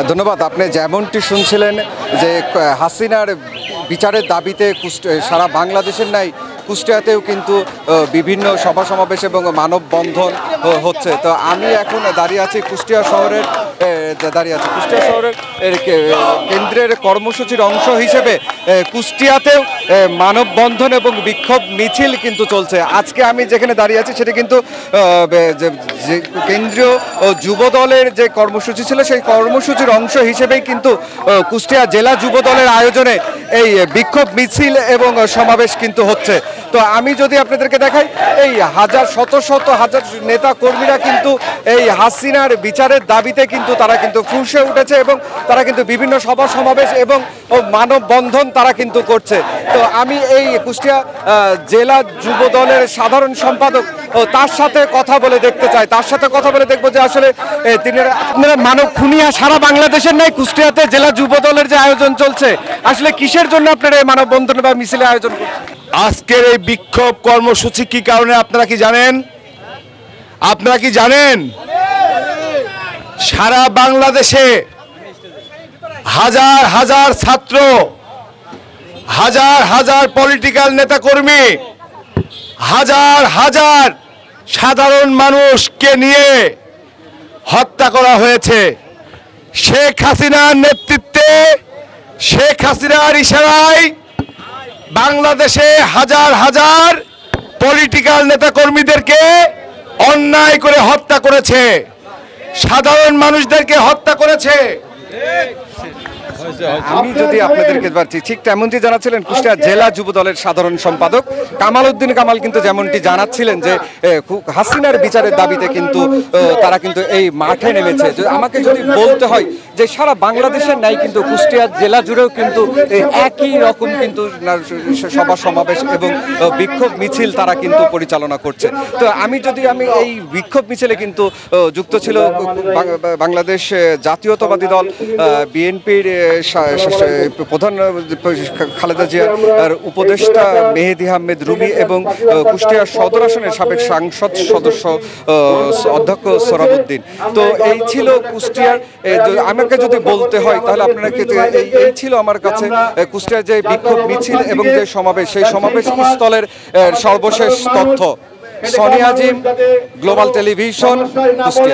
ধন্যবাদ। আপনি যেমনটি শুনছিলেন যে হাসিনার বিচারের দাবিতে সারা বাংলাদেশের নাই কুষ্টিয়াতেও কিন্তু বিভিন্ন সভা সমাবেশ এবং মানববন্ধন হচ্ছে। তো আমি এখন দাঁড়িয়ে আছি কুষ্টিয়া শহরের কেন্দ্রের কর্মসূচির অংশ হিসেবে কুষ্টিয়াতেও মানববন্ধন এবং বিক্ষোভ মিছিল কিন্তু চলছে। আজকে আমি যেখানে দাঁড়িয়ে আছি সেটা কিন্তু কেন্দ্রীয় যুব দলের যে কর্মসূচি ছিল সেই কর্মসূচির অংশ হিসেবেই কিন্তু কুষ্টিয়া জেলা যুব দলের আয়োজনে এই বিক্ষোভ মিছিল এবং সমাবেশ কিন্তু হচ্ছে। তো আমি যদি আপনাদেরকে দেখাই, এই শত হাজার নেতা কর্মীরা কিন্তু এই হাসিনার বিচারের দাবিতে কিন্তু তারা কিন্তু ফুঁসে উঠেছে এবং তারা কিন্তু বিভিন্ন সভা সমাবেশ এবং মানববন্ধন তারা কিন্তু করছে। তো আমি এই কুষ্টিয়া জেলা যুব দলের সাধারণ সম্পাদক তার সাথে কথা বলে দেখতে চাই, তার সাথে কথা বলে দেখবো যে আসলে আপনারা মানব খুনিয়া সারা বাংলাদেশের নাই কুষ্টিয়াতে জেলা যুব দলের যে আয়োজন চলছে, আসলে কিসের জন্য আপনারা এই মানববন্ধন বা মিছিলের আয়োজন করছেন? আজকের এই বিক্ষোভ কর্মসূচি কি কারণে আপনারা কি জানেন? সারা বাংলাদেশে হাজার হাজার ছাত্র, হাজার হাজার পলিটিক্যাল নেতাকর্মী, হাজার হাজার সাধারণ মানুষকে নিয়ে হত্যা করা হয়েছে। শেখ হাসিনার নেতৃত্বে, শেখ হাসিনার ইশারায় বাংলাদেশে হাজার হাজার পলিটিক্যাল নেতাকর্মীদেরকে অন্যায় করে হত্যা করেছে, সাধারণ মানুষদেরকে হত্যা করেছে। আমি যদি আপনাদেরকে পারছি ঠিক তেমনটি জানাচ্ছিলেন কুষ্টিয়া জেলা যুব দলের সাধারণ সম্পাদক কামাল উদ্দিন কামাল কিন্তু যেমনটি জানাচ্ছিলেন যে হাসিনার বিচারের দাবিতে কিন্তু তারা কিন্তু এই মাঠে নেমেছে। আমাকে যদি বলতে হয় যে সারা বাংলাদেশের নাই কিন্তু কুষ্টিয়া জেলা জুড়েও কিন্তু একই রকম কিন্তু সভা সমাবেশ এবং বিক্ষোভ মিছিল তারা কিন্তু পরিচালনা করছে। তো আমি এই বিক্ষোভ মিছিলে কিন্তু যুক্ত ছিল বাংলাদেশ জাতীয়তাবাদী দল বিএনপির প্রধান খালেদা জিয়ার উপদেষ্টা মেহেদী আহমেদ রুমি এবং কুষ্টিয়া সদর আসনের সাবেক সাংসদ সদস্য অধ্যক্ষ সোহরাবউদ্দিন। তো এই ছিল কুষ্টিয়ার, আমাকে যদি বলতে হয় তাহলে আপনাকে এই ছিল আমার কাছে কুষ্টিয়ার যে বিক্ষোভ মিছিল এবং যে সমাবেশ, সেই সমাবেশ স্থলের সর্বশেষ তথ্য। সনি আজিম, গ্লোবাল টেলিভিশন, কুষ্টিয়া।